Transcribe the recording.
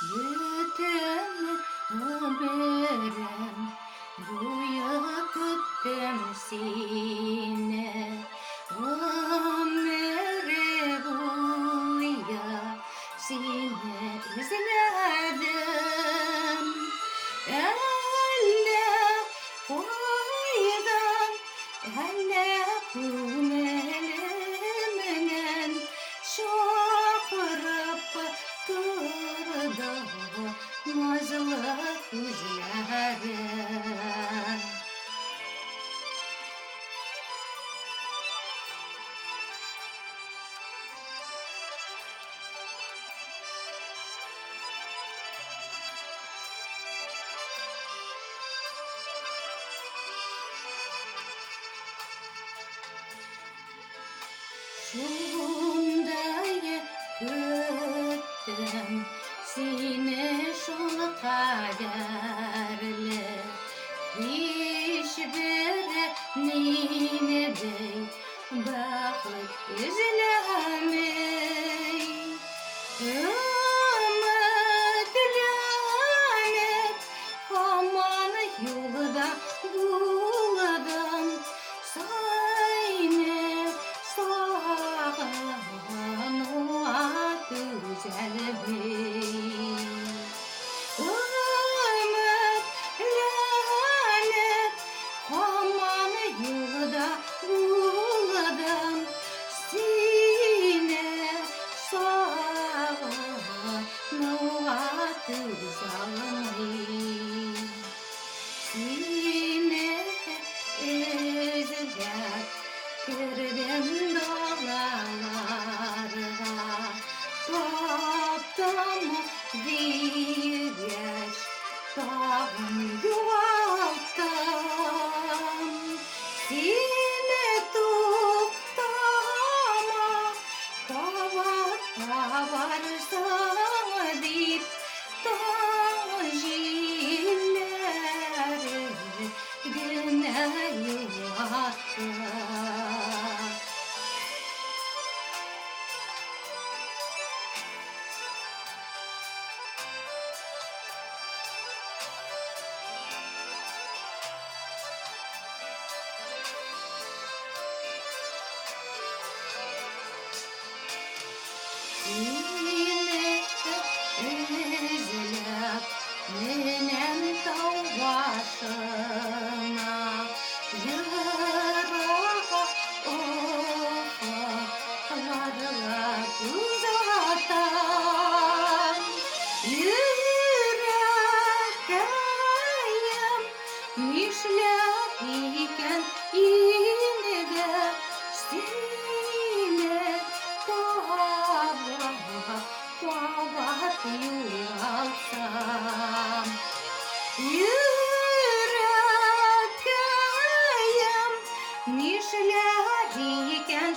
Bütün ömrüm boyu tuttum seni. Ömrü boyu seni izledim. Elle koydum, elle kumelimden şokırıp durdu nazlı gözlerin. Şundayı küttüm seni şol kaderli. Hiçbirini bey bakıp izlemey. Ümitlenip aman yolda buldum seni sağına güzel bey. Ümitlenip aman yolda buldum seni sağına güzel bey. Seni izler girdim dağlara, taptım bir yaş dağım yuvalttım. Seni tuttama varsan deyip tacilleri güne yuvattım. Seni izlep menem dağ başına yırağa ufaklarla uzatan yüreğim nişler iken yine de seni kavat yuvalsam. Yüreğim nişler iken